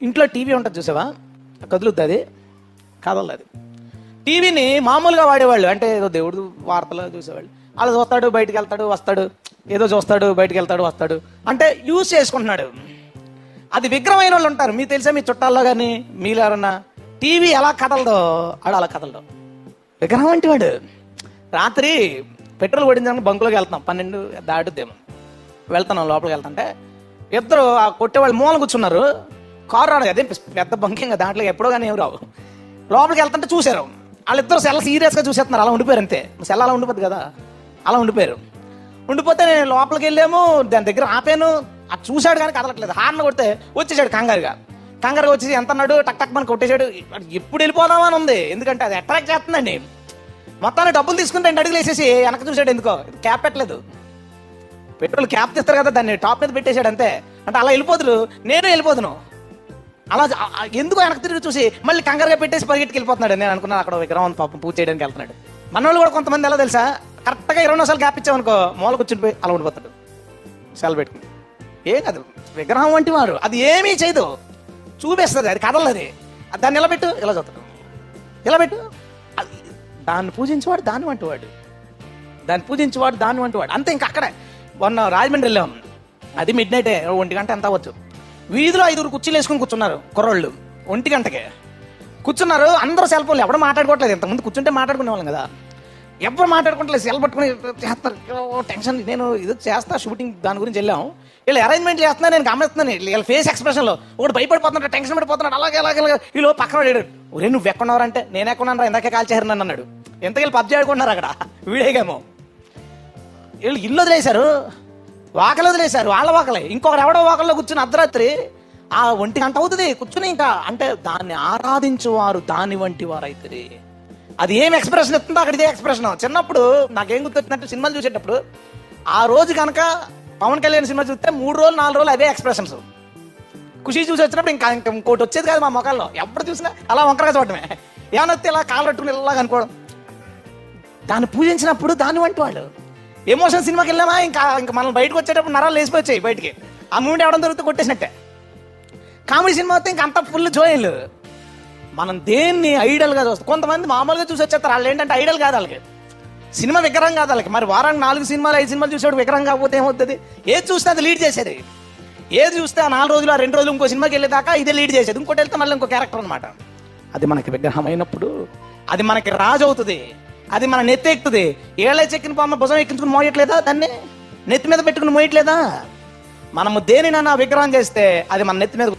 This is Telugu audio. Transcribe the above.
ఇంట్లో టీవీ ఉంటుంది చూసావా, కదులుద్ది, అది కదలదు. అది టీవీని మామూలుగా వాడేవాళ్ళు, అంటే ఏదో దేవుడు వార్తలు చూసేవాళ్ళు. అలా చూస్తాడు, బయటికి వెళ్తాడు, వస్తాడు, ఏదో చూస్తాడు, బయటికి వెళ్తాడు, వస్తాడు, అంటే యూజ్ చేసుకుంటున్నాడు. అది విగ్రహమైన వాళ్ళు ఉంటారు, మీకు తెలుసా, మీ చుట్టాల్లో కానీ మీరు ఎవరన్నా టీవీ ఎలా కదలదో ఆడు అలా కదలదు. విగ్రహం అంటే వాడు. రాత్రి పెట్రోల్ కొట్టించడానికి బంకులోకి వెళ్తాం, 12 దాటుద్దేమో, వెళ్తున్నాం. లోపలికి వెళ్తుంటే ఇద్దరు ఆ కొట్టేవాళ్ళు మూల కూర్చున్నారు. కారు రాడు, అదే పెద్ద బంకింగ్, దాంట్లో ఎప్పుడో కానీ ఏమి రావు. లోపలికి వెళ్తుంటే చూశారు, వాళ్ళిద్దరు సెల్ సీరియస్గా చూసేస్తున్నారు. అలా ఉండిపోయారు, అంతే. సెల్ అలా ఉండిపోద్ది కదా, అలా ఉండిపోయారు. ఉండిపోతే నేను లోపలికి వెళ్ళాము, దాని దగ్గర ఆపాను. అది చూశాడు కానీ కదలట్లేదు. హార్న్ కొడితే వచ్చేసాడు కంగారుగా వచ్చేసి ఎంత అన్నాడు, టక్ టక్ మనకు కొట్టేశాడు. ఎప్పుడు వెళ్ళిపోదామని ఉంది, ఎందుకంటే అది అట్రాక్ట్ చేస్తుందండి. మొత్తాన్ని డబ్బులు తీసుకుంటే 2 అడుగులు వేసేసి వెనక చూశాడు. ఎందుకో క్యాప్ పెట్టలేదు. పెట్రోల్ క్యాప్ తీస్తారు కదా, దాన్ని టాప్ మీద పెట్టేశాడు, అంతే. అంటే అలా వెళ్ళిపోతుడు, నేను వెళ్ళిపోతును. అలా ఎందుకో వెనక్కి తిరిగి చూసి మళ్ళీ కంగారుగా పెట్టేసి పరిగెట్టుకు వెళ్ళిపోతున్నాడు. నేను అనుకున్నాను అక్కడ విగ్రహం పాపం పూజ చేయడానికి వెళ్తున్నాడు. మన వాళ్ళు కూడా కొంతమంది ఎలా తెలుసా, కరెక్ట్గా 20 నిమిషాలు గ్యాప్ ఇచ్చామనుకో, మూల కూర్చుని అలా ఉండిపోతాడు సెల్ పెట్టుకుని. ఏం కాదు, విగ్రహం వంటి వారు. అది ఏమీ చేయదు, చూపేస్తుంది, అది కదలది. దాన్ని ఇలా పెట్టు, ఇలా చూస్తాడు, ఇలా పెట్టు. దాన్ని పూజించేవాడు దాన్ని వంటివాడు, దాన్ని పూజించేవాడు దాన్ని వంటివాడు, అంతే. ఇంకా అక్కడే మొన్న రాజమండ్రి వెళ్ళాం, అది మిడ్ నైటే, 1 గంట ఎంత అవ్వచ్చు. వీధిలో 5 కుర్చీలు వేసుకుని కూర్చున్నారు కుర్రోళ్ళు. 1 గంటకే కూర్చున్నారు, అందరూ సెల్ ఫోన్లు. ఎవరు మాట్లాడుకోవట్లేదు. ఇంతకుముందు కూర్చుంటే మాట్లాడుకునే వాళ్ళం కదా, ఎవరు మాట్లాడుకోవట్లేదు. సెల్ పట్టుకుని చేస్తారు, టెన్షన్. నేను ఇది చేస్తా షూటింగ్, దాని గురించి వెళ్ళాం. వీళ్ళు అరేంజ్మెంట్ చేస్తున్నా, నేను గమనిస్తున్నాను వీళ్ళ ఫేస్ ఎక్స్ప్రెషన్లో. ఒకటి భయపడిపోతున్నాడు, టెన్షన్ పడిపోతున్నాడు, అలాగే వీళ్ళు పక్కన పడాడు. ఒరే నువ్వు ఎక్కడున్నారంటే, నేను ఎక్కడున్నాను రా, ఇందాకే కాల్ చేశారు నన్ను అన్నాడు. ఎంతకెళ్ళి పబ్జీ ఆడుకుంటున్నారు అక్కడ, వీడేగేమో. వీళ్ళు ఇల్లు వదిలేశారు, వాకలు వదిలేశారు, వాళ్ళ వాకలే. ఇంకొకరు ఎవడో వాకల్లో కూర్చుని అర్ధరాత్రి 1 గంట అవుతుంది కూర్చుని. ఇంకా అంటే దాన్ని ఆరాధించేవారు దాని వంటి వారు అయితే. అది ఏం ఎక్స్ప్రెషన్ ఇస్తుందో అక్కడ ఇదే ఎక్స్ప్రెషన్. చిన్నప్పుడు నాకేం గుర్తొచ్చిందంటే, సినిమాలు చూసేటప్పుడు ఆ రోజు కనుక పవన్ కళ్యాణ్ సినిమా చూస్తే 3 రోజులు 4 రోజులు అవే ఎక్స్ప్రెషన్స్. ఖుషి చూసి వచ్చినప్పుడు ఇంకా ఇంకోటి వచ్చేది కాదు మా మొక్కల్లో. ఎప్పుడు చూసినా అలా వంకరగా చూడటమే, ఏమన్నా వస్తే ఇలా కాలు పట్టుకుని ఇలాగ అనుకోవడం. దాన్ని పూజించినప్పుడు దాని వంటి వాళ్ళు. ఎమోషన్ సినిమాకి వెళ్ళామా, ఇంకా మనం బయటకు వచ్చేటప్పుడు నరాలు లేసిపోయి వచ్చాయి బయటికి. ఆ మూమెంట్ ఎవడం దొరికితే కొట్టేసినట్టే. కామెడీ సినిమా వస్తే ఇంకా అంత ఫుల్ జోయలు. మనం దేన్ని ఐడల్గా చూస్తాం. కొంతమంది మామూలుగా చూసి వచ్చేస్తారు, వాళ్ళు ఏంటంటే ఐడల్ కాదు వాళ్ళకి, సినిమా విగ్రహం కాదు వాళ్ళకి. మరి వారానికి 4 సినిమాలు 5 సినిమాలు చూసేవాడు విగ్రహం కాకపోతే ఏమవుతుంది? ఏది చూస్తే అది లీడ్ చేసేది. ఏది చూస్తే ఆ 4 రోజులు 2 రోజులు ఇంకో సినిమాకి వెళ్ళేదాకా ఇదే లీడ్ చేసేది. ఇంకోటి వెళ్తే మళ్ళీ ఇంకో క్యారెక్టర్ అనమాట. అది మనకి విగ్రహం అయినప్పుడు అది మనకి రాజు అవుతుంది, అది మన నెత్తి ఎక్కుతుంది. ఏళ్ళ చెక్కిన పామ భుజం ఎక్కించుకుని మోయట్లేదా, దాన్ని నెత్తి మీద పెట్టుకుని మోయట్లేదా? మనము దేనినైనా విగ్రహం చేస్తే అది మన నెత్తి మీద